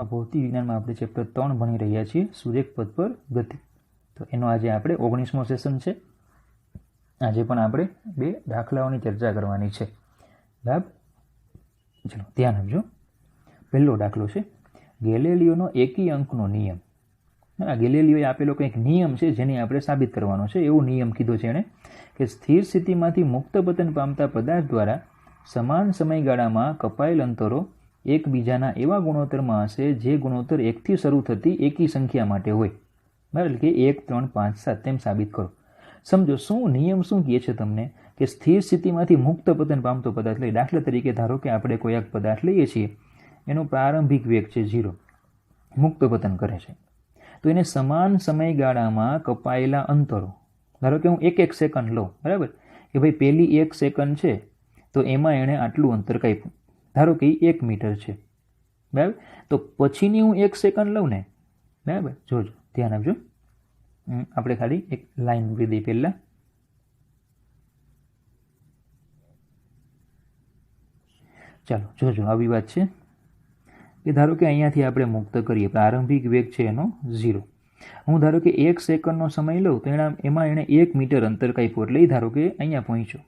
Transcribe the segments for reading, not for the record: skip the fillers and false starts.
ભૌતિક વિજ્ઞાનમાં આપણે ચેપ્ટર 3 ભણી રહ્યા છીએ, સુરેખ પદ પર ગતિ. તો એનો આજે આપણે 19મો સેશન છે. આજે પણ આપણે 2 દાખલાઓની ચર્ચા કરવાની છે. બરાબર, ચલો ધ્યાન આપજો. પહેલો દાખલો છે ગેલિલિયોનો એકી અંકનો નિયમ. આ ગેલિલિયોએ આપેલો કંઈક નિયમ છે જેને આપણે સાબિત કરવાનો છે. એવો નિયમ કીધો છે એણે કે સ્થિર સ્થિતિમાંથી મુક્ત પતન પામતા પદાર્થ દ્વારા સમાન સમયગાળામાં કપાયેલ અંતરો એકબીજાના એવા ગુણોત્તરમાં હશે જે ગુણોત્તર 1થી શરૂ થતી એકી સંખ્યા માટે હોય. બરાબર, કે 1, 3, 5, 7 તેમ સાબિત કરો. સમજો શું નિયમ શું કહે છે તમને કે સ્થિર સ્થિતિમાંથી મુક્ત પતન પામતો પદાર્થ લઈ, દાખલા તરીકે ધારો કે આપણે કોઈ એક પદાર્થ લઈએ છીએ, એનો પ્રારંભિક વેગ છે 0, મુક્ત પતન કરે છે, તો એને સમાન સમયગાળામાં કપાયેલા અંતરો, ધારો કે હું 1 સેકન્ડ લઉં, બરાબર, કે ભાઈ પહેલી 1 સેકન્ડ છે તો એમાં એણે આટલું અંતર કાપ્યું, ધારો કે 1 મીટર છે, બરાબર. તો પછીની હું 1 સેકન્ડ લઉં ને, બરાબર, જોજો ધ્યાન આપજો. આપણે ખાલી એક લાઈન મૂકી દઈએ પહેલાં. ચાલો જોજો, આવી વાત છે કે ધારો કે અહીંયાથી આપણે મુક્ત કરીએ, પ્રારંભિક વેગ છે એનો 0. હું ધારો કે 1 સેકન્ડનો સમય લઉં તો એમાં એણે 1 મીટર અંતર કાપ્યું, એટલે ધારો કે અહીંયા પહોંચ્યો.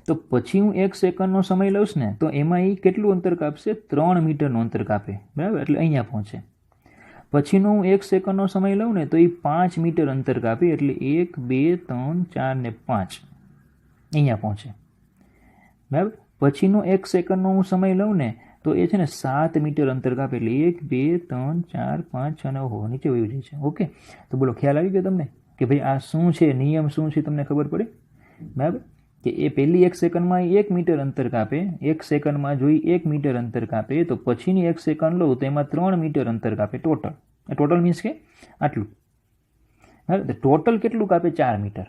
તો પછી હું 1 સેકન્ડનો સમય લઉં ને તો એમાં એ કેટલું અંતર કાપશે? 3 મીટરનું અંતર કાપે, બરાબર, એટલે અહીંયા પહોંચે. પછીનો હું 1 સેકન્ડનો સમય લઉં ને તો એ 5 મીટર અંતર કાપે, એટલે 1, 2, 3, 4 ને 5 અહીંયા પહોંચે, બરાબર. પછીનો 1 સેકન્ડનો હું સમય લઉં ને તો એ છે ને 7 મીટર અંતર કાપે, એટલે 1, 2, 3, 4, 5, 6 ને નીચે વયું જાય છે. ઓકે, તો બોલો ખ્યાલ આવી ગયો તમને કે ભાઈ આ શું છે, નિયમ શું છે, તમને ખબર પડે, બરાબર, કે એ પહેલી 1 સેકન્ડમાં 1 મીટર અંતર કાપે, 1 સેકન્ડમાં જોઈ 1 મીટર અંતર કાપે, તો પછીની 1 સેકન્ડ લઉં તો એમાં 3 મીટર અંતર કાપે ટોટલ. ટોટલ મીન્સ કે આટલું, બરાબર. ટોટલ કેટલું કાપે? 4 મીટર,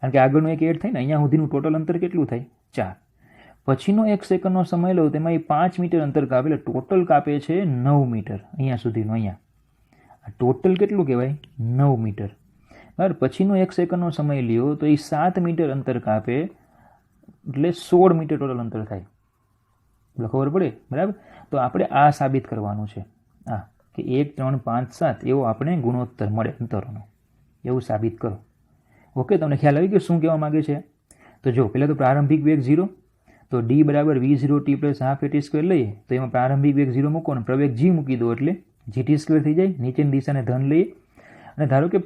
કારણ કે આગળનું એક એડ થાય ને, અહીંયા સુધીનું ટોટલ અંતર કેટલું થાય? 4. પછીનો 1 સેકન્ડનો સમય લઉં તેમાં એ 5 મીટર અંતર કાપે, એટલે ટોટલ કાપે છે 9 મીટર અહીંયા સુધીનું. અહીંયા આ ટોટલ કેટલું કહેવાય? 9 મીટર, બરાબર. પછીનો 1 સેકન્ડનો સમય લ્યો તો એ 7 મીટર અંતર કાપે, એટલે 16 મીટર ટોટલ અંતર થાય. એટલે ખબર પડે, બરાબર. તો આપણે આ સાબિત કરવાનું છે, આ કે 1, 3, 5, 7 એવો આપણે ગુણોત્તર મળે અંતરોનો, એવું સાબિત કરો. ઓકે, તમને ખ્યાલ આવી ગયો શું કહેવા માગે છે? તો જો પહેલાં તો પ્રારંભિક વેગ 0, તો d બરાબર v0t plus half at square લઈએ તો એમાં પ્રારંભિક વેગ 0 મૂકો ને પ્રવેગ g મૂકી દો એટલે gt સ્ક્વેર થઈ જાય. નીચેની દિશાને ધન લઈએ અને ધારો કે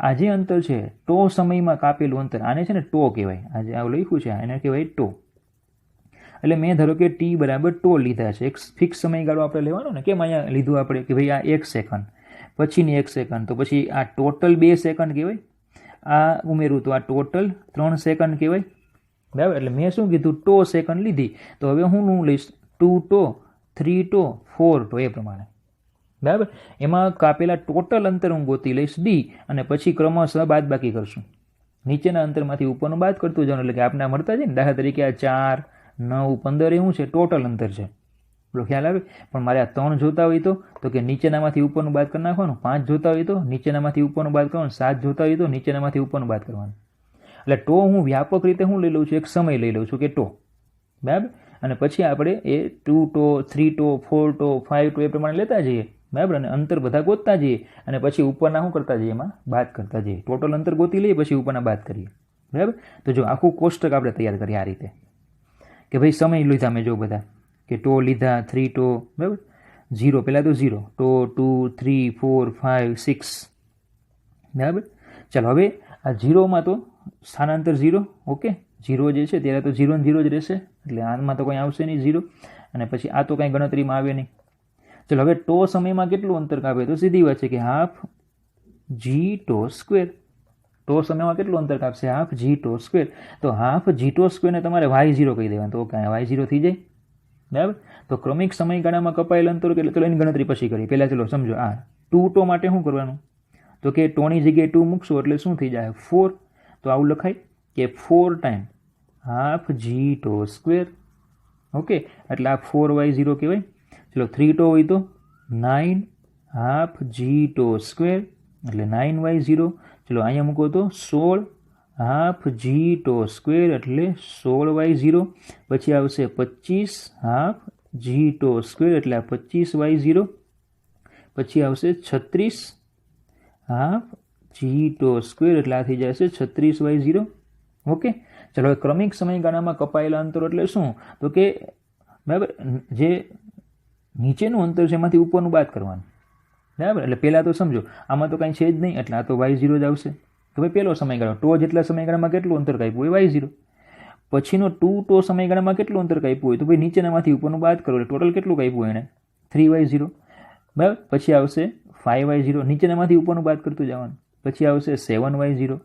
આ જે અંતર છે ટો સમયમાં કાપેલું અંતર, આને છે ને ટો કહેવાય. આજે આવું લખ્યું છે, એને કહેવાય ટો. એટલે મેં ધારો કે t બરાબર ટો લીધા છે, એક ફિક્સ સમયગાળો આપણે લેવાનો ને. કેમ અહીંયા લીધું આપણે કે ભાઈ આ 1 સેકન્ડ, પછીની 1 સેકન્ડ, તો પછી આ ટોટલ 2 સેકન્ડ કહેવાય. આ ઉમેરું તો આ ટોટલ 3 સેકન્ડ કહેવાય, બરાબર. એટલે મેં શું કીધું? ટો સેકન્ડ લીધી. તો હવે હું લઈશ 2 ટો, 3 ટો, 4 ટો, એ પ્રમાણે, બરાબર. એમાં કાપેલા ટોટલ અંતર હું ગોતી લઈશ d, અને પછી ક્રમશઃ બાદ બાકી કરશું. નીચેના અંતરમાંથી ઉપરનું બાદ કરતું જવાનું, એટલે કે આપણે મળતા જાય ને. દાખલા તરીકે આ 4, 9, 15 એવું છે, ટોટલ અંતર છે, બોલો ખ્યાલ આવે. પણ મારે આ 3 જોતા હોય તો કે નીચેનામાંથી ઉપરનું બાદ કરી નાખવાનું. 5 જોતા હોય તો નીચેનામાંથી ઉપરનું બાદ કરવાનું. 7 જોતા હોય તો નીચેનામાંથી ઉપરનું બાદ કરવાનું. એટલે ટો હું વ્યાપક રીતે હું લઈ લઉં છું, એક સમય લઈ લઉં છું કે ટો, બરાબર. અને પછી આપણે એ 2 ટો, 3 ટો, 4 ટો, 5 ટો એ પ્રમાણે લેતા જઈએ, બરાબર. અને અંતર બધા ગોતતા જઈએ અને પછી ઉપરના શું કરતા જઈએ? એમાં બાદ કરતા જઈએ. ટોટલ અંતર ગોતી લઈએ, પછી ઉપરના બાદ કરીએ, બરાબર. તો જો આખું કોષ્ટક આપણે તૈયાર કરીએ આ રીતે કે ભાઈ સમય લીધા મેં જો બધા કે ટો લીધા 3 ટો, બરાબર. 0 પહેલાં તો 0 ટો, 2, 3, 4, 5, 6, બરાબર. ચાલો હવે આ 0માં તો સ્થાનાંતર 0, ઓકે. 0 જે છે ત્યારે તો 0 ને 0 જ રહેશે, એટલે આમાં તો કંઈ આવશે નહીં 0, અને પછી આ તો કંઈ ગણતરીમાં આવે નહીં. ચલો હવે ટો સમયમાં કેટલું અંતર કાપે? તો સીધી વાત છે કે હાફ જી ટો સ્ક્વેર. ટો સમયમાં કેટલું અંતર કાપશે? હાફ જી ટો સ્ક્વેર. તો હાફ જી ટો સ્ક્વેરને તમારે y0 કહી દેવાનું, તો કાંઈ y0 થઈ જાય, બરાબર. તો ક્રમિક સમયગાળામાં કપાયેલ અંતર એટલે ચલો એની ગણતરી પછી કરીએ. પહેલાં ચલો સમજો આ 2 ટો માટે શું કરવાનું? તો કે ટોની જગ્યાએ 2 મૂકશો એટલે શું થઈ જાય? 4. તો આવું લખાય કે 4 ટાઈમ હાફ જી ટો સ્ક્વેર, ઓકે. એટલે આ 4y0 કહેવાય. ચલો 3 ટો હોય તો 9 હાફ જી ટો સ્ક્વેર, એટલે 9y0. ચલો અહીંયા મૂકો તો 16 હાફ જી ટો સ્ક્વેર, એટલે 16y0. પછી આવશે 25 હાફ જી ટો સ્ક્વેર એટલે આ 25y0, પછી આવશે 36 હાફ જી ટો સ્ક્વેર એટલે આ થઈ જશે 36y0. ઓકે, ચલો હવે ક્રમિક સમયગાળામાં કપાયેલા અંતરો એટલે શું? તો કે બરાબર જે નીચેનું અંતર છે એમાંથી ઉપરનું બાદ કરવાનું. બરાબર, એટલે પહેલાં તો સમજો આમાં તો કાંઈ છે જ નહીં એટલે આ તો y0 જ આવશે. તો ભાઈ પહેલો સમયગાળો ટો જેટલા સમયગાળામાં કેટલું અંતર કાપ્યું હોય y0. પછીનો 2 ટો સમયગાળામાં કેટલું અંતર કાપ્યું હોય તો ભાઈ નીચેનામાંથી ઉપરનું બાદ કરો એટલે ટોટલ કેટલું કાપ્યું એણે 3y0. બરાબર, પછી આવશે 5y0, નીચેનામાંથી ઉપરનું બાદ કરતું જવાનું. પછી આવશે 7y0,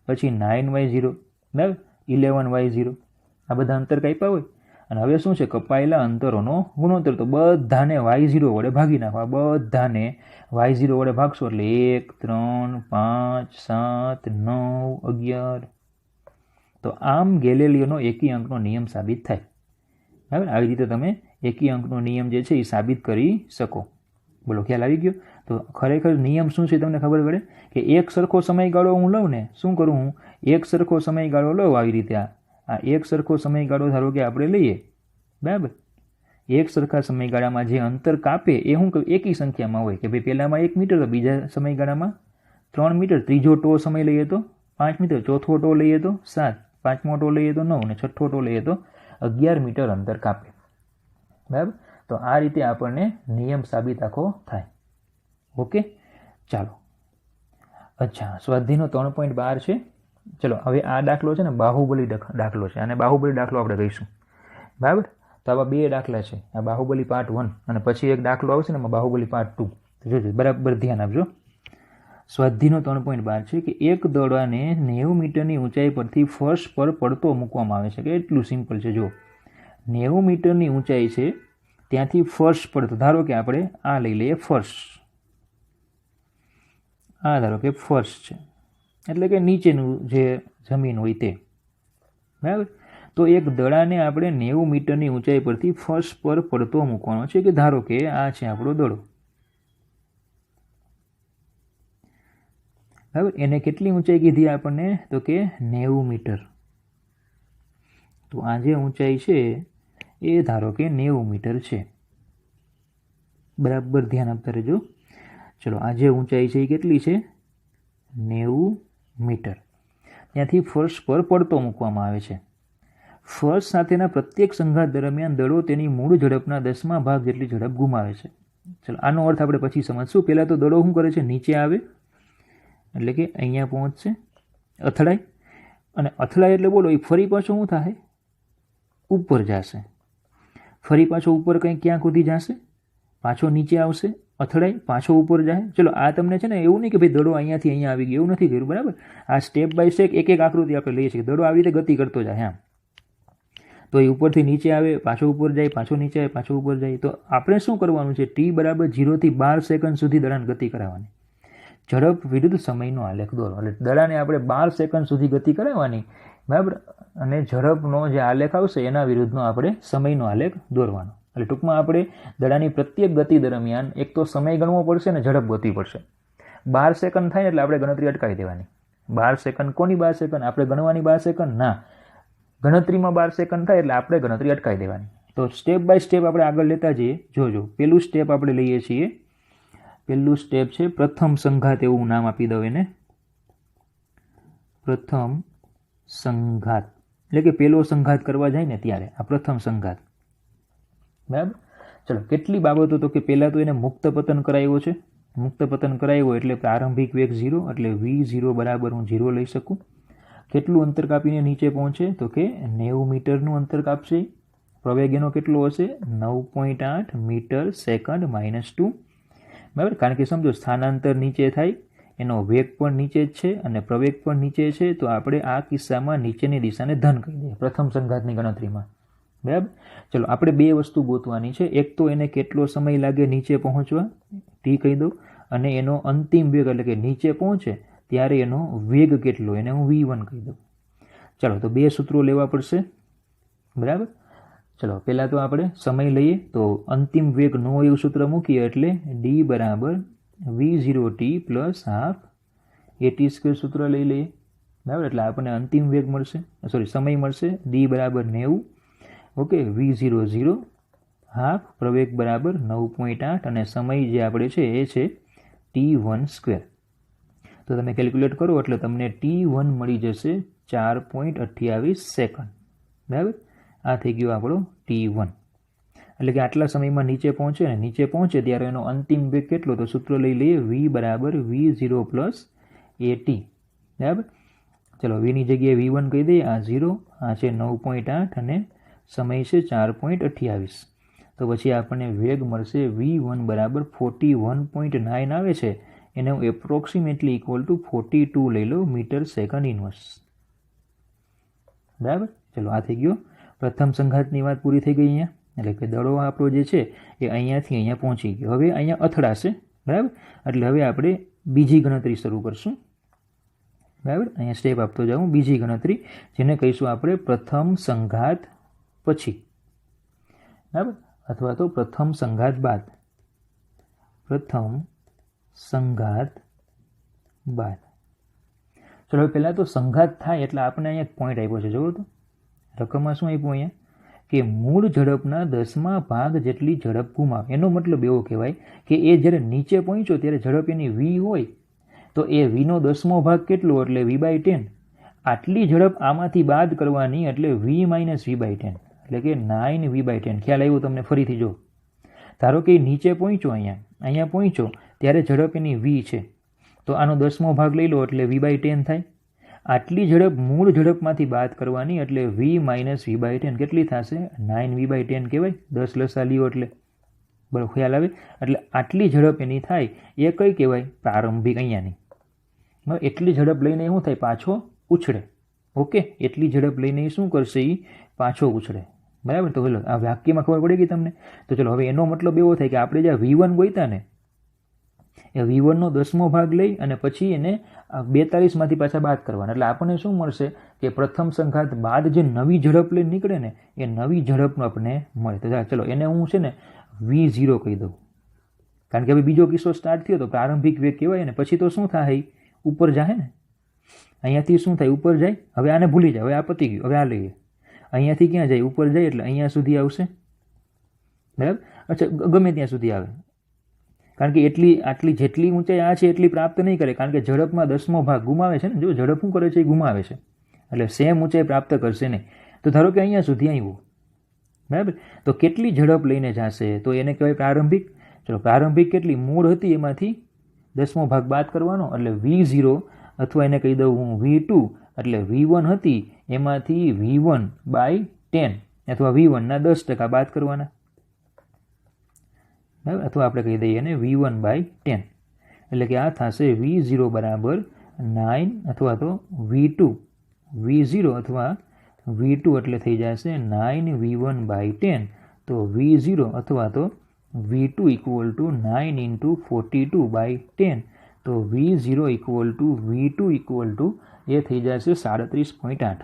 પછી 9y0, બરાબર 11y0. આ બધા અંતર કાપ્યા હોય અને હવે શું છે કપાયેલા અંતરોનો ગુણોત્તર. તો બધાને y0 વડે ભાગી નાખો. આ બધાને y0 વડે ભાગશો એટલે 1 3 5 7 9 11. તો આમ ગેલેલિયોનો એકી અંકનો નિયમ સાબિત થાય. બરાબર, આવી રીતે તમે એકી અંકનો નિયમ જે છે એ સાબિત કરી શકો. બોલો, ખ્યાલ આવી ગયો? તો ખરેખર નિયમ શું છે તમને ખબર પડે કે એક સરખો સમયગાળો હું લઉં ને, શું કરું હું એક સરખો સમયગાળો લઉં આવી રીતે. આ એક સરખો સમયગાળો ધારો કે આપણે લઈએ, બરાબર, એક સરખા સમયગાળામાં જે અંતર કાપે એ શું એકી સંખ્યામાં હોય કે ભાઈ પહેલામાં 1 મીટર તો બીજા સમયગાળામાં 3 મીટર, ત્રીજો ટો સમય લઈએ તો 5 મીટર, ચોથો ટો લઈએ તો 7, પાંચમો ટો લઈએ તો 9 અને છઠ્ઠો ટો લઈએ તો 11 મીટર અંતર કાપે. બરાબર, તો આ રીતે આપણને નિયમ સાબિત આખો થાય. ઓકે, ચાલો. અચ્છા, સ્વાધ્યાયનો 3.12 છે. ચલો હવે આ દાખલો છે ને બાહુબલી દાખલો છે, અને બાહુબલી દાખલો આપણે કહીશું. બરાબર, તો આવા 2 દાખલા છે, આ બાહુબલી પાર્ટ 1 અને પછી એક દાખલો આવશે ને એમાં બાહુબલી પાર્ટ 2. જોજો, બરાબર ધ્યાન આપજો. સ્વાધ્યાયનો 3.12 છે કે એક દડાને 90 મીટરની ઊંચાઈ પરથી ફર્શ પર પડતો મૂકવામાં આવે છે. કે એટલું સિમ્પલ છે. જો 90 મીટરની ઊંચાઈ છે ત્યાંથી ફર્શ પડતો, ધારો કે આપણે આ લઈ લઈએ ફર્શ, આ ધારો કે ફર્શ છે એટલે કે નીચેનું જે જમીન હોય તે. બરાબર, તો એક દડાને આપણે 90 મીટરની ઊંચાઈ પરથી ફર્શ પર પડતો મૂકવાનો છે. કે ધારો કે આ છે આપણો દડો. બરાબર, એને કેટલી ઊંચાઈ કીધી આપણને? તો કે 90 મીટર. તો આ જે ઊંચાઈ છે એ ધારો કે 90 મીટર છે. બરાબર ધ્યાન આપતા રહેજો. ચલો, આ જે ઊંચાઈ છે એ કેટલી છે? 90 મીટર. ત્યાંથી ફર્શ પર પડતો મૂકવામાં આવે છે. ફર્શ સાથેના પ્રત્યેક સંઘાત દરમિયાન દડો તેની મૂળ ઝડપના 10મા ભાગ જેટલી ઝડપ ગુમાવે છે. ચલો, આનો અર્થ આપણે પછી સમજશું. પહેલાં તો દડો શું કરે છે? નીચે આવે એટલે કે અહીંયા પહોંચશે, અથડાય, અને અથડાય એટલે બોલો એ ફરી પાછો શું થાય? ઉપર જશે. ફરી પાછો ઉપર કંઈ ક્યાં સુધી જશે? પાછો નીચે આવશે, અથડાય, પાછો ઉપર જાય. ચલો, આ તમને છે ને એવું નહીં કે ભાઈ દડો અહીંયાથી અહીંયા આવી ગયો, એવું નથી કર્યું. બરાબર, આ સ્ટેપ બાય સ્ટેપ એક એક આકૃતિ આપણે લઈએ છીએ. દડો આવી રીતે ગતિ કરતો જાય. આમ તો એ ઉપરથી નીચે આવે, પાછો ઉપર જાય, પાછો નીચે આવે, પાછો ઉપર જાય. તો આપણે શું કરવાનું છે? t બરાબર 0 થી 12 સેકન્ડ સુધી દડાને ગતિ કરાવવાની. ઝડપ વિરુદ્ધ સમયનો આલેખ દોરો. એટલે દડાને આપણે 12 સેકન્ડ સુધી ગતિ કરાવવાની. બરાબર, અને ઝડપનો જે આલેખ આવશે એના વિરુદ્ધનો આપણે સમયનો આલેખ દોરવાનો. એટલે ટૂંકમાં આપણે દડાની પ્રત્યેક ગતિ દરમિયાન એક તો સમય ગણવો પડશે ને ઝડપ ગોતવી પડશે. 12 સેકન્ડ થાય એટલે આપણે ગણતરી અટકાવી દેવાની. 12 સેકન્ડ કોની 12 સેકન્ડ? આપણે ગણવાની 12 સેકન્ડ ના, ગણતરીમાં 12 સેકન્ડ થાય એટલે આપણે ગણતરી અટકાવી દેવાની. તો સ્ટેપ બાય સ્ટેપ આપણે આગળ લેતા જઈએ. જોજો, પેલું સ્ટેપ આપણે લઈએ છીએ. પહેલું સ્ટેપ છે પ્રથમ સંઘાત, એવું નામ આપી દઉં એને. પ્રથમ સંઘાત એટલે કે પેલો સંઘાત કરવા જાય ને ત્યારે આ પ્રથમ સંઘાત. બરાબર, ચલો કેટલી બાબતો? તો કે પહેલાં તો એને મુક્ત પતન કરાવ્યો છે. મુક્ત પતન કરાવ્યો એટલે પ્રારંભિક વેગ 0 એટલે v0 બરાબર હું 0 લઈ શકું. કેટલું અંતર કાપીને નીચે પહોંચે? તો કે 90 મીટરનું અંતર કાપશે. પ્રવેગ એનો કેટલો હશે? 9.8 મીટર સેકન્ડ -2. બરાબર, કારણ કે સમજો સ્થાનાંતર નીચે થાય, એનો વેગ પણ નીચે જ છે અને પ્રવેગ પણ નીચે છે. તો આપણે આ કિસ્સામાં નીચેની દિશાને ધન કહી દઈએ પ્રથમ સંઘાતની ગણતરીમાં. બરાબર, ચલો આપણે 2 વસ્તુ ગોતવાની છે. એક તો એને કેટલો સમય લાગે નીચે પહોંચવા, t કહી દઉં, અને એનો અંતિમ વેગ એટલે કે નીચે પહોંચે ત્યારે એનો વેગ કેટલો, એને હું v1 કહી દઉં. ચલો, તો 2 સૂત્રો લેવા પડશે. બરાબર, ચલો પહેલાં તો આપણે સમય લઈએ. તો અંતિમ વેગ નો એવું સૂત્ર મૂકીએ એટલે d બરાબર v0t પ્લસ હાફ at² સૂત્ર લઈ લઈએ. બરાબર, એટલે આપણને અંતિમ વેગ મળશે, સમય મળશે d બરાબર 90. ઓકે, v0 0 હાફ, પ્રવેગ બરાબર 9.8 અને સમય જે આપણે છે એ છે t1². તો તમે કેલ્ક્યુલેટ કરો એટલે તમને t1 મળી જશે 4.28 સેકન્ડ. બરાબર, આ થઈ ગયો આપણો t1. એટલે કે આટલા સમયમાં નીચે પહોંચે ને નીચે પહોંચે ત્યારે એનો અંતિમ વેગ કેટલો, તો સૂત્ર લઈ લઈએ v બરાબર v0 પ્લસ at. બરાબર, ચલો vની જગ્યાએ v1 કહી દઈએ, આ 0, આ છે 9.8 અને સમય છે 4.28. તો પછી આપણને વેગ મળશે v1 બરાબર 41.9 આવે છે, એને હું એપ્રોક્સિમેટલી ઇક્વલ ટુ 42 લઈ લો મીટર સેકન્ડ ઇન્વર્સ. બરાબર, ચલો આ થઈ ગયો પ્રથમ સંઘાતની વાત પૂરી થઈ ગઈ અહીંયા. એટલે કે દડો આપણો જે છે એ અહીંયાથી અહીંયા પહોંચી ગયો. હવે અહીંયા અથડાશે. બરાબર, એટલે હવે આપણે બીજી ગણતરી શરૂ કરશું. બરાબર, અહીંયા સ્ટેપ આપતો જાઉં. બીજી ગણતરી જેને કહીશું આપણે પ્રથમ સંઘાત પછી. બરાબર, અથવા તો પ્રથમ સંઘાત બાદ. પ્રથમ સંઘાત બાદ. ચલો હવે પહેલાં તો સંઘાત થાય એટલે આપણે અહીંયા એક પોઈન્ટ આપ્યો છે. જુઓ તો રકમમાં શું આપ્યું અહીંયા કે મૂળ ઝડપના 10મા ભાગ જેટલી ઝડપ ગુમાવે. એનો મતલબ એવો કહેવાય કે એ જ્યારે નીચે પહોંચ્યો ત્યારે ઝડપ એની v હોય તો એ vનો 10મો ભાગ કેટલો એટલે v/10. આટલી ઝડપ આમાંથી બાદ કરવાની એટલે v - v/10 એટલે કે 9v/10. ખ્યાલ આવ્યો તમને? ફરીથી જો, ધારો કે નીચે પહોંચ્યો, અહીંયા પહોંચ્યો ત્યારે ઝડપ એની v છે, તો આનો 10મો ભાગ લઈ લો એટલે v/10 થાય. આટલી ઝડપ મૂળ ઝડપમાંથી બાદ કરવાની એટલે v - v/10 કેટલી થશે? 9v/10 કહેવાય. 10 લસા લ્યો એટલે બરાબર ખ્યાલ આવે. એટલે આટલી ઝડપ એની થાય એ કઈ કહેવાય? પ્રારંભિક. અહીંયાની એટલી ઝડપ લઈને શું થાય? પાછો ઉછળે. ઓકે, એટલી ઝડપ લઈને શું કરશે? એ પાછો ઉછળે. બરાબર, તો ચલો આ વાક્યમાં ખબર પડી ગઈ તમને. તો ચલો હવે એનો મતલબ એવો થાય કે આપણે જે v1 ગોઈતા ને એ v1નો 10મો ભાગ લઈ અને પછી એને 42માંથી પાછા બાદ કરવાના. એટલે આપણને શું મળશે કે પ્રથમ સંઘાત બાદ જે નવી ઝડપ લઈને નીકળે ને એ નવી ઝડપનો આપણને મળે. તો ચલો એને હું છે ને v0 કહી દઉં, કારણ કે હવે બીજો કિસ્સો સ્ટાર્ટ થયો તો પ્રારંભિક વેગ કહેવાય ને. પછી તો શું થાય? ઉપર જાય ને. અહીંયાથી શું થાય? ઉપર જાય. હવે આને ભૂલી જાય, હવે આ પતી ગયું. હવે આ લઈએ, અહીંયાથી ક્યાં જાય? ઉપર જાય એટલે અહીંયા સુધી આવશે. બરાબર, અચ્છા ગમે ત્યાં સુધી આવે, કારણ કે આટલી જેટલી ઊંચાઈ આ છે એટલી પ્રાપ્ત નહીં કરે, કારણ કે ઝડપમાં 10મો ભાગ ગુમાવે છે ને. જો ઝડપ શું કરે છે? એ ગુમાવે છે, એટલે સેમ ઊંચાઈ પ્રાપ્ત કરશે નહીં. તો ધારો કે અહીંયા સુધી આવ્યું. બરાબર, તો કેટલી ઝડપ લઈને જશે? તો એને કહેવાય પ્રારંભિક. ચલો પ્રારંભિક કેટલી? મૂળ હતી એમાંથી 10મો ભાગ બાદ કરવાનો એટલે v0, અથવા એને કહી દઉં હું v2, એટલે v1 હતી એમાંથી v1/10 અથવા v1ના 10% બાદ કરવાના. બરાબર, અથવા આપણે કહી દઈએ એને v1/10. એટલે કે આ થશે v0 બરાબર 9 અથવા તો v0 અથવા v2 એટલે થઈ જશે 9v1/10. તો v0 અથવા તો v2 ઇક્વલ ટુ 9 × 42/10. તો v0 equal to v2 equal to એ થઈ જશે 37.8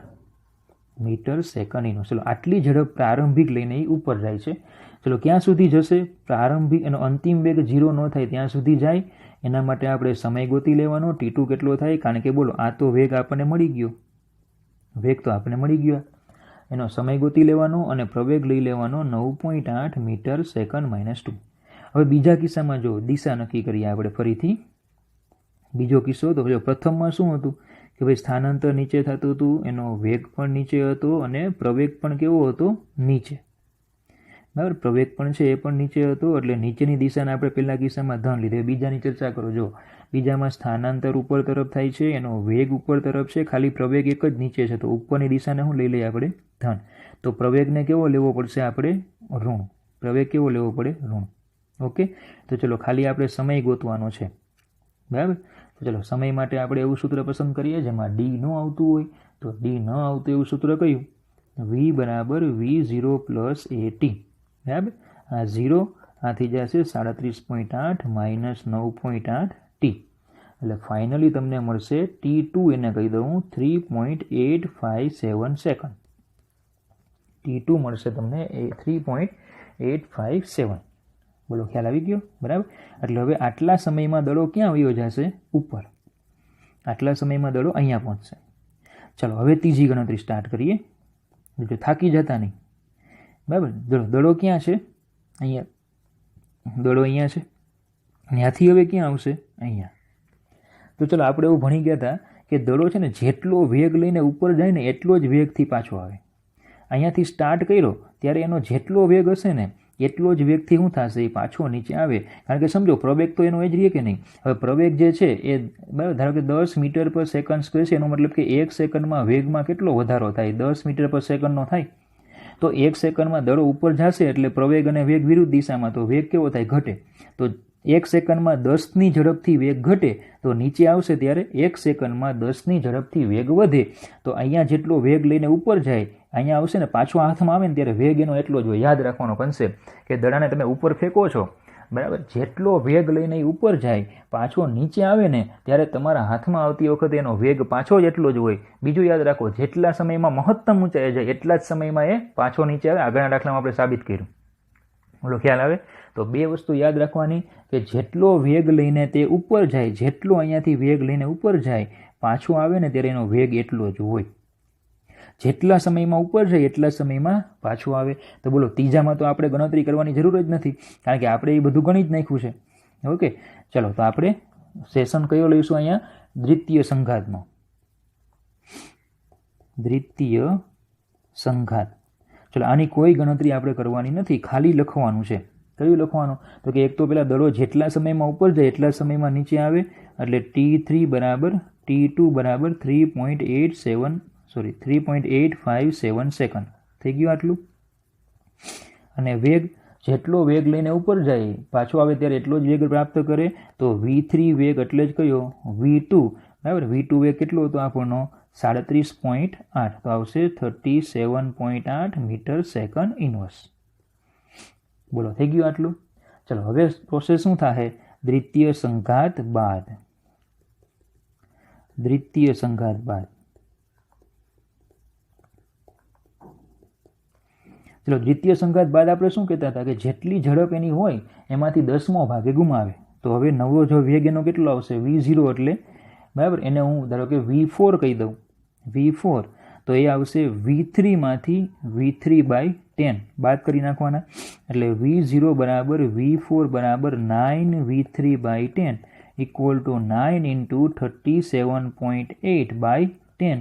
મીટર સેકન્ડ ઇન્વર્સ. ચલો આટલી ઝડપ પ્રારંભિક લઈને ઉપર જાય છે. ચલો ક્યાં સુધી જશે? પ્રારંભિક એનો અંતિમ વેગ 0 ન થાય ત્યાં સુધી જાય. એના માટે આપણે સમય ગોતી લેવાનો, t2 કેટલો થાય, કારણ કે બોલો આ તો વેગ આપણને મળી ગયો, વેગ તો આપણને મળી ગયો, એનો સમય ગોતી લેવાનો અને પ્રવેગ લઈ લેવાનો 9.8 મીટર સેકન્ડ -2. હવે બીજા કિસ્સામાં જો દિશા નક્કી કરીએ આપણે ફરીથી. બીજો કિસ્સો તો જો પ્રથમમાં શું હતું કે ભાઈ સ્થાનાંતર નીચે થતું હતું, એનો વેગ પણ નીચે હતો અને પ્રવેગ પણ કેવો હતો? નીચે. બરાબર, પ્રવેગ પણ છે એ પણ નીચે હતો. એટલે નીચેની દિશાને આપણે પહેલા કિસ્સામાં ધન લીધે. બીજાની ચર્ચા કરો. જો બીજામાં સ્થાનાંતર ઉપર તરફ થાય છે, એનો વેગ ઉપર તરફ છે, ખાલી પ્રવેગ એક જ નીચે છે. તો ઉપરની દિશાને શું લઈ લઈએ આપણે? ધન. તો પ્રવેગને કેવો લેવો પડશે આપણે? ઋણ. પ્રવેગ કેવો લેવો પડે? ઋણ. ઓકે, તો ચલો ખાલી આપણે સમય ગોતવાનો છે. બરાબર, તો ચલો સમય માટે આપણે એવું સૂત્ર પસંદ કરીએ જેમાં d ન આવતું હોય. તો d ન આવતું એવું સૂત્ર કયું? v બરાબર v0 પ્લસ at. બરાબર, આ 0 આ થઈ જશે 37.8 - 9.8 t. એટલે ફાઇનલી તમને મળશે t2, એને કહી દઉં 3.857 સેકન્ડ. t2 મળશે તમને 3.857. બોલો ખ્યાલ આવી ગયો? બરાબર, એટલે હવે આટલા સમયમાં દડો ક્યાં વયો જશે? ઉપર. આટલા સમયમાં દડો અહીંયા પહોંચશે. ચલો હવે ત્રીજી ગણતરી સ્ટાર્ટ કરીએ. જો થાકી જતા નહીં. બરાબર, દડો ક્યાં છે? અહીંયા દડો અહીંયા છે, ત્યાંથી હવે ક્યાં આવશે? અહીંયા. તો ચલો આપણે એવું ભણી ગયા હતા કે દડો છે ને જેટલો વેગ લઈને ઉપર જાય ને એટલો જ વેગથી પાછો આવે. અહીંયાથી સ્ટાર્ટ કર્યો ત્યારે એનો જેટલો વેગ હશે ને એટલો જ વેગથી શું થશે? એ પાછો નીચે આવે. કારણ કે સમજો પ્રવેગ તો એનો એ જ રહે કે નહીં. હવે પ્રવેગ જે છે એ બરાબર ધારો કે 10 મીટર પર સેકન્ડ સ્ક્વેર છે, એનો મતલબ કે 1 સેકન્ડમાં વેગમાં કેટલો વધારો થાય? 10 મીટર પર સેકન્ડનો થાય. તો 1 સેકન્ડમાં દડો ઉપર જશે એટલે પ્રવેગ અને વેગ વિરુદ્ધ દિશામાં, તો વેગ કેવો થાય? ઘટે. તો 1 સેકન્ડમાં 10ની ઝડપથી વેગ ઘટે તો નીચે આવશે ત્યારે 1 સેકન્ડમાં 10ની ઝડપથી વેગ વધે. તો અહીંયા જેટલો વેગ લઈને ઉપર જાય અહીંયા આવશે ને પાછો હાથમાં આવે ને ત્યારે વેગ એનો એટલો જ હોય. યાદ રાખવાનો કન્સેપ્ટ કે દડાને તમે ઉપર ફેંકો છો બરાબર, જેટલો વેગ લઈને ઉપર જાય પાછો નીચે આવે ને ત્યારે તમારા હાથમાં આવતી વખતે એનો વેગ પાછો જ એટલો જ હોય. બીજું યાદ રાખો, જેટલા સમયમાં મહત્તમ ઊંચાઈ જાય એટલા જ સમયમાં એ પાછો નીચે આવે. આગળના દાખલામાં આપણે સાબિત કર્યું. બોલો ખ્યાલ આવે? તો બે વસ્તુ યાદ રાખવાની કે જેટલો વેગ લઈને તે ઉપર જાય, જેટલો અહીંયાથી વેગ લઈને ઉપર જાય પાછો આવે ને ત્યારે એનો વેગ એટલો જ હોય. જેટલા સમયમાં ઉપર જાય એટલા સમયમાં પાછું આવે. તો બોલો ત્રીજામાં તો આપણે ગણતરી કરવાની જરૂર જ નથી, કારણ કે આપણે એ બધું ગણી જ નાખ્યું છે. ઓકે, ચલો તો આપણે સેશન કયો લઈશું અહીંયા? દ્વિતીય સંઘાતનો. દ્વિતીય સંઘાત. ચલો આની કોઈ ગણતરી આપણે કરવાની નથી, ખાલી લખવાનું છે. કયું લખવાનું? તો કે એક તો પેલા દડો જેટલા સમયમાં ઉપર જાય એટલા સમયમાં નીચે આવે, એટલે T3 બરાબર T2 બરાબર 3.857 સેકન્ડ. થઈ ગયું આટલું. અને વેગ જેટલો વેગ લઈને ઉપર જાય પાછો આવે ત્યારે એટલો જ વેગ પ્રાપ્ત કરે. તો V3 વેગ એટલે જ કયો? V2 બરાબર. V2 વેગ કેટલો હતો આપણનો? 37.8. તો આવશે 37.8 મીટર સેકન્ડ ઇન્વર્સ. બોલો થઈ ગયું આટલું. ચલો હવે પ્રોસેસ શું થાય? દ્વિતીય સંઘાત બાદ. દ્વિતીય સંઘાત બાદ ચલો દ્વિતીય સંઘાત બાદ આપણે શું કહેતા હતા કે જેટલી ઝડપ એની હોય એમાંથી 10મો ભાગે ગુમાવે. તો હવે નવો જો વેગ એનો કેટલો આવશે? V0 એટલે બરાબર એને હું ધારો કે V4 કહી દઉં. V4 તો એ આવશે V3 માંથી V3/10 બાદ કરી નાખવાના. એટલે V0 બરાબર V4 બરાબર 9V3/10 ઇક્વલ ટુ 9 × 37.8/10.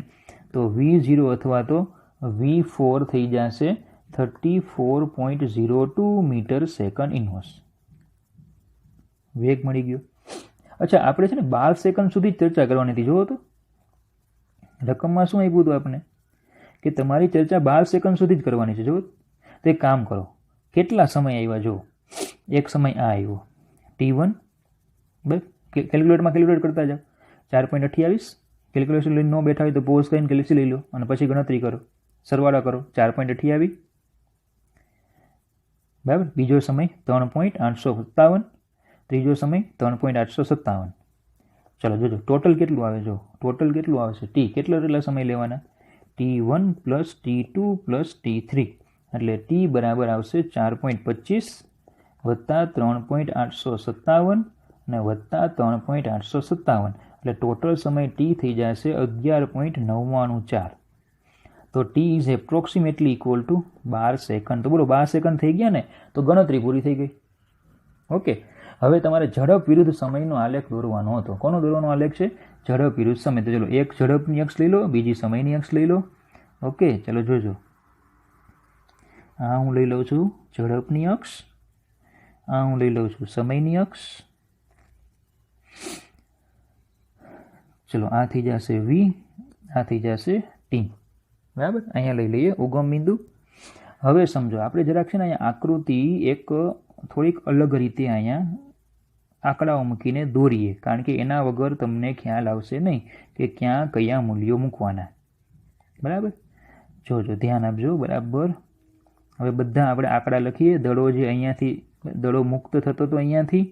તો V0 અથવા તો V4 થઈ જશે 34.02 મીટર સેકન્ડ ઇન્વર્સ. વેગ મળી ગયો. અચ્છા આપણે છે ને 12 સેકન્ડ સુધી ચર્ચા કરવાની હતી. જુઓ તો રકમમાં શું આપ્યું હતું આપણે કે તમારી ચર્ચા 12 સેકન્ડ સુધી જ કરવાની છે. જુઓ તો એક કામ કરો, કેટલા સમય આવ્યા જુઓ. એક સમય આ આવ્યો T1 બરાબર. કેલ્ક્યુલેટરમાં કેલ્ક્યુલેટ કરતા જાઓ. 4.28 કેલ્ક્યુલેશન લઈને ન બેઠા હોય તો પોઝ કરીને કેલ્ક્યુલેશન લઈ લો અને પછી ગણતરી કરો, સરવાળા કરો. 4.28 બરાબર. બીજો સમય 3.857, ત્રીજો સમય 3.857. ચલો જોજો ટોટલ કેટલું આવે. જો ટોટલ કેટલું આવે છે? T કેટલા સમય લેવાના? T1 + T2 + T3 એટલે T બરાબર આવશે 4.25 વત્તા 3.857 અને વત્તા 3.857 એટલે ટોટલ સમય T થઈ જશે 11.994. તો T is approximately equal to 12 second. તો બોલો 12 સેકન્ડ થઈ ગયા ને તો ગણતરી પૂરી થઈ ગઈ. ઓકે, હવે તમારે ઝડપ વિરુદ્ધ સમયનો આલેખ દોરવાનો હતો. કોનો દોરવાનો આલેખ છે? ઝડપ વિરુદ્ધ સમય. તો ચલો એક ઝડપની અક્ષ લઈ લો, બીજી સમયની અક્ષ લઈ લો. ઓકે, ચલો જોજો. આ હું લઈ લઉં છું ઝડપની અક્ષ, આ હું લઈ લઉં છું સમયની અક્ષ. ચલો આ થઈ જશે V, આ થઈ જશે T બરાબર. અહીંયા લઈ લઈએ ઉગમ બિંદુ. હવે સમજો આપણે જરાક છે ને અહીંયા આકૃતિ એક થોડીક અલગ રીતે અહીંયા આંકડાઓ મૂકીને દોરીએ, કારણ કે એના વગર તમને ખ્યાલ આવશે નહીં કે ક્યાં કયા મૂલ્યો મૂકવાના. બરાબર, જોજો ધ્યાન આપજો બરાબર. હવે બધા આપણે આંકડા લખીએ. દડો જે અહીંયાથી દડો મુક્ત થતો તો અહીંયાથી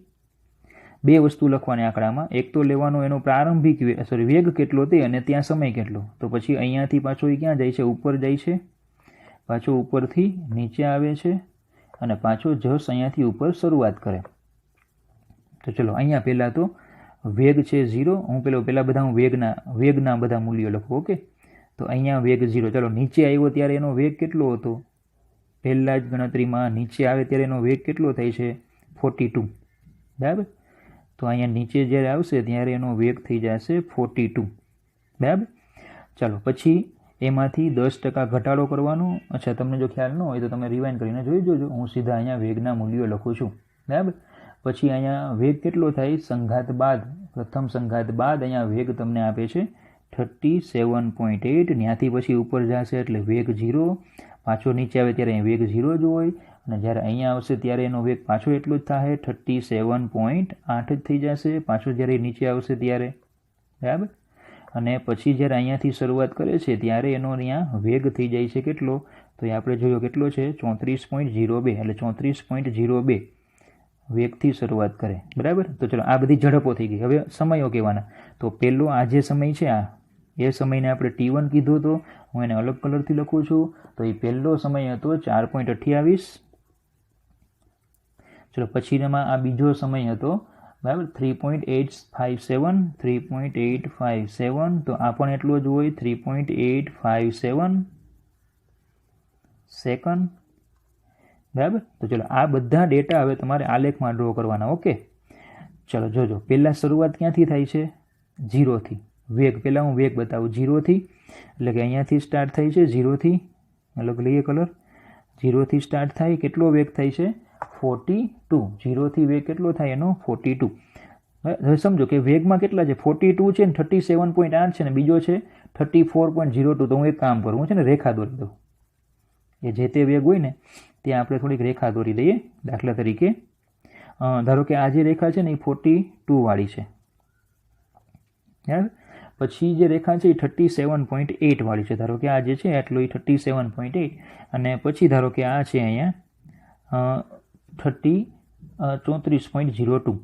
બે વસ્તુ લખવાની આંકડામાં. એક તો લેવાનો એનો પ્રારંભિક વેગ કેટલો તે અને ત્યાં સમય કેટલો. તો પછી અહીંયાથી પાછો એ ક્યાં જાય છે? ઉપર જાય છે, પાછો ઉપરથી નીચે આવે છે અને પાછો જસ અહીંયાથી ઉપર શરૂઆત કરે. તો ચલો અહીંયા પહેલાં તો વેગ છે 0. હું પહેલાં બધા હું વેગના બધા મૂલ્યો લખું. ઓકે, તો અહીંયા વેગ 0. ચલો નીચે આવ્યો ત્યારે એનો વેગ કેટલો હતો? પહેલાં જ ગણતરીમાં નીચે આવે ત્યારે એનો વેગ કેટલો થાય છે 42, બરાબર. તો અહીંયા નીચે જ્યારે આવશે ત્યારે એનો વેગ થઈ જશે 42, બરાબર. ચાલો પછી એમાંથી 10% ઘટાડો કરવાનો. અચ્છા, તમને જો ખ્યાલ ન હોય તો તમે રિવાઇન્ડ કરીને જોઈ જોજો. હું સીધા અહીંયા વેગના મૂલ્યો લખું છું, બરાબર. પછી અહીંયા વેગ કેટલો થાય સંઘાત બાદ, પ્રથમ સંઘાત બાદ અહીંયા વેગ તમને આપે છે 37.8. ત્યાંથી પછી ઉપર જશે એટલે વેગ 0, પાછો નીચે આવે ત્યારે વેગ 0 જ હોય, અને જ્યારે અહીંયા આવશે ત્યારે એનો વેગ પાછો એટલો જ થાય 37.8 જ થઈ જશે, પાછો જ્યારે નીચે આવશે ત્યારે, બરાબર. અને પછી જ્યારે અહીંયાથી શરૂઆત કરે છે ત્યારે એનો અહીંયા વેગ થઈ જાય છે કેટલો, તો એ આપણે જોયો કેટલો છે 34.02, એટલે 34.02 વેગથી શરૂઆત કરે, બરાબર. તો ચલો આ બધી ઝડપો થઈ ગઈ. હવે સમયો કહેવાના. તો પહેલો આ જે સમય છે એ સમયને આપણે T1 કીધો હતો. હું એને અલગ કલરથી લખું છું. તો એ પહેલો સમય હતો 4.28. ચલો પછીનામાં આ બીજો સમય હતો, બરાબર, 3.857, 3.857. તો આ પણ એટલો જ હોય 3.857 સેકન્ડ, બરાબર. તો ચલો આ બધા ડેટા હવે તમારે આલેખમાં ડ્રો કરવાના. ઓકે, ચલો જોજો. પહેલાં શરૂઆત ક્યાંથી થાય છે 0થી. વેગ પહેલાં હું વેગ બતાવું 0થી, એટલે કે અહીંયાથી સ્ટાર્ટ થાય છે 0થી. અલગ લઈએ કલર. 0થી સ્ટાર્ટ થાય, કેટલો વેગ થાય છે 42. 0થી વેગ કેટલો થાય એનો 42. હવે સમજો કે વેગમાં કેટલા છે 42 છે ને 37.8 છે ને બીજો છે 34.02. તો હું એક કામ કરું, હું છે ને રેખા દોરી દઉં. એ જે તે વેગ હોય ને ત્યાં આપણે થોડીક રેખા દોરી દઈએ. દાખલા તરીકે ધારો કે આ જે રેખા છે ને એ 42 વાળી છે, બરાબર. પછી જે રેખા છે એ 37.8 વાળી છે. ધારો કે આ જે છે એટલો એ 37.8, અને પછી ધારો કે આ છે અહીંયા 34.02,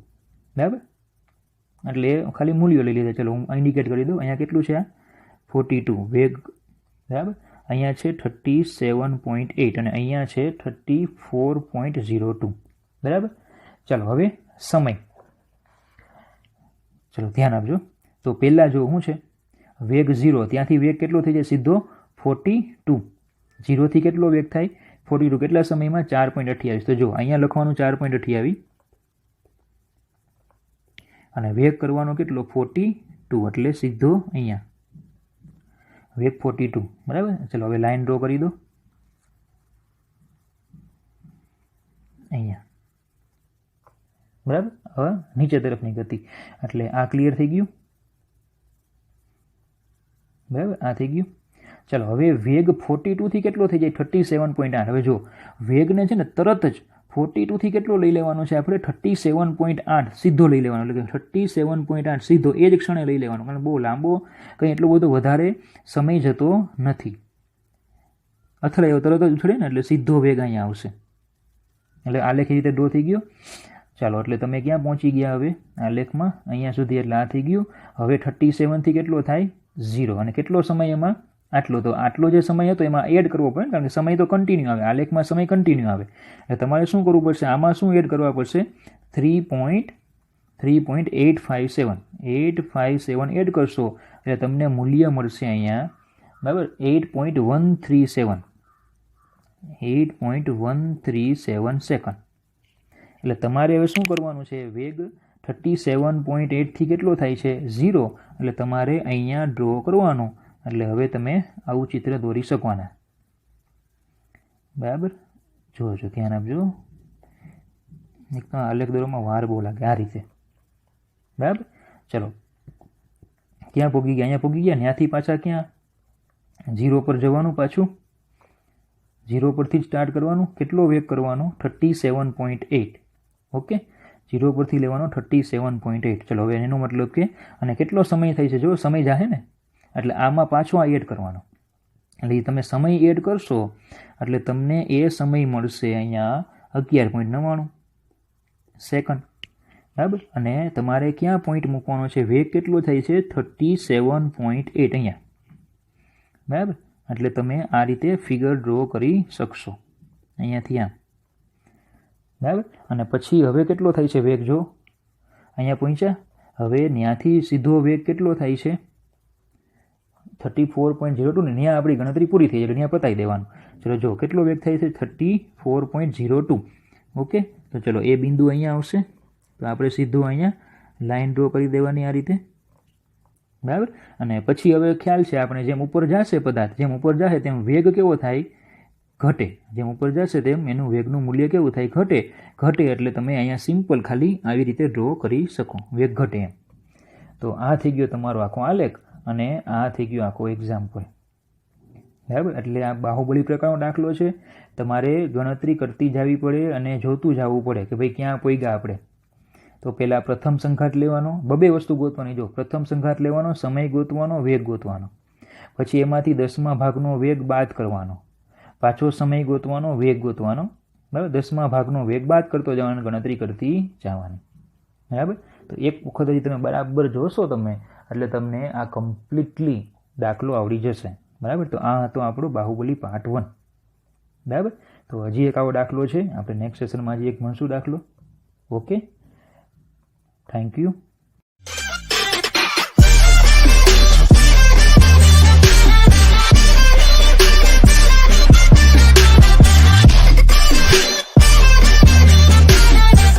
બરાબર. એટલે ખાલી મૂલ્યો લઈ લીધા. ચલો હું ઇન્ડિકેટ કરી દઉં. અહીંયા કેટલું છે આ 42 વેગ, બરાબર. અહીંયા છે 37.8 અને અહીંયા છે 34.02, બરાબર. ચાલો હવે સમય, ચલો ધ્યાન આપજો. તો પહેલાં જો શું છે વેગ 0, ત્યાંથી વેગ કેટલો થઈ જાય સીધો 42. 0થી કેટલો વેગ થાય 42, કેટલા સમયમાં 4.28. તો જો અહીંયા લખવાનું 4.28 અને વેગ કરવાનો કેટલો 42, એટલે સીધો અહીંયા વેગ 42, બરાબર. ચલો હવે લાઈન ડ્રો કરી દો અહીંયા, બરાબર. હવે નીચે તરફની ગતિ, એટલે આ ક્લિયર થઈ ગયું, બરાબર. આ થઈ ગયું. ચાલો હવે વેગ 42 થી કેટલો થઈ જાય 37.8. હવે જો વેગને છે ને તરત જ 42 થી કેટલો લઈ લેવાનો છે આપણે 37.8 સીધો લઈ લેવાનો, એટલે કે 37.8 સીધો એ જ ક્ષણે લઈ લેવાનો, કારણ બહુ લાંબો કંઈ એટલો બધો વધારે સમય જતો નથી. અથડાયો તરત જ ઉછળે ને એટલે સીધો વેગ અહીંયા આવશે. એટલે આલેખ રીતે ડ્રો થઈ ગયો. ચાલો એટલે તમે ક્યાં પહોંચી ગયા હવે આલેખમાં અહીંયા સુધી, એટલે આ થઈ ગયું. હવે 37 થી કેટલો થાય 0, અને કેટલો સમય એમાં આટલો. તો આટલો જે સમય હતો એમાં એડ કરવો પડે, કારણ કે સમય તો કન્ટિન્યુ આવે, આલેખમાં સમય કન્ટિન્યુ આવે. એટલે તમારે શું કરવું પડશે, આમાં શું એડ કરવા પડશે 3.857 એડ કરશો એટલે તમને મૂલ્ય મળશે અહીંયા, બરાબર, 8.137 સેકન્ડ. એટલે તમારે હવે શું કરવાનું છે, વેગ 37.8 થી કેટલો થાય છે 0, એટલે તમારે અહીંયા ડ્રો કરવાનો. એટલે હવે તમે આવું ચિત્ર દોરી શકવાના, બરાબર. જોજો, ધ્યાન આપજો. એક તો આલેખ દોરવામાં વાર બહુ લાગે આ રીતે, બરાબર. ચલો ક્યાં પહોંચી ગયા, અહીંયા પહોંચી ગયા. ત્યાંથી પાછા ક્યાં 0 પર જવાનું, પાછું 0 પરથી સ્ટાર્ટ કરવાનું. કેટલો વેગ કરવાનો 37.8. ઓકે, 0 પરથી લેવાનો 37.8. ચલો હવે એનો મતલબ કે અને કેટલો સમય થાય છે, જો સમય જાહે ને એટલે આમાં પાછો આ એડ કરવાનો. એટલે તમે સમય એડ કરશો એટલે તમને એ સમય મળશે અહીંયા 11.99 સેકન્ડ, બરાબર. અને તમારે ક્યાં પોઈન્ટ મૂકવાનો છે, વેગ કેટલો થાય છે 37.8 અહીંયા, બરાબર. એટલે તમે આ રીતે ફિગર ડ્રો કરી શકશો અહીંયાથી આમ, બરાબર. અને પછી હવે કેટલો થાય છે વેગ, જો અહીંયા પહોંચ્યા. હવે ત્યાંથી સીધો વેગ કેટલો થાય છે 34.02 ને ત્યાં આપણી ગણતરી પૂરી થઈ જાય, ત્યાં પતાવી દેવાનું. ચલો જો કેટલો વેગ થાય છે 34.02. ઓકે, તો ચલો એ બિંદુ અહીંયા આવશે, તો આપણે સીધું અહીંયા લાઇન ડ્રો કરી દેવાની આ રીતે, બરાબર. અને પછી હવે ખ્યાલ છે આપણે જેમ ઉપર જશે પદાર્થ, જેમ ઉપર જશે તેમ વેગ કેવો થાય ઘટે, જેમ ઉપર જશે તેમ એનું વેગનું મૂલ્ય કેવું થાય ઘટે એટલે તમે અહીંયા સિમ્પલ ખાલી આવી રીતે ડ્રો કરી શકો, વેગ ઘટે એમ. તો આ થઈ ગયો તમારો આખો આલેખ અને આ થઈ ગયો આખો એક્ઝામ્પલ, બરાબર. એટલે આ બાહુબલી પ્રકારનો દાખલો છે, તમારે ગણતરી કરતી જવી પડે અને જોતું જવું પડે કે ભાઈ ક્યાં પહોંચ્યા આપણે. તો પહેલાં પ્રથમ સંઘાત લેવાનો, બબે વસ્તુ ગોતવાની, જો પ્રથમ સંઘાત લેવાનો, સમય ગોતવાનો, વેગ ગોતવાનો, પછી એમાંથી 10મા ભાગનો વેગ બાદ કરવાનો, પાછો સમય ગોતવાનો, વેગ ગોતવાનો, બરાબર. 10મા ભાગનો વેગ બાદ કરતો જવાનો, ગણતરી કરતી જવાની, બરાબર. તો એક વખત હજી તમે બરાબર જોશો તમે એટલે તમને આ કમ્પ્લીટલી દાખલો આવડી જશે, બરાબર. તો આ હતો આપણો બાહુબલી પાર્ટ 1, બરાબર. તો હજી એક આવો દાખલો છે, આપણે નેક્સ્ટ સેશનમાં હજી એક ભણશું દાખલો. Okay, thank you.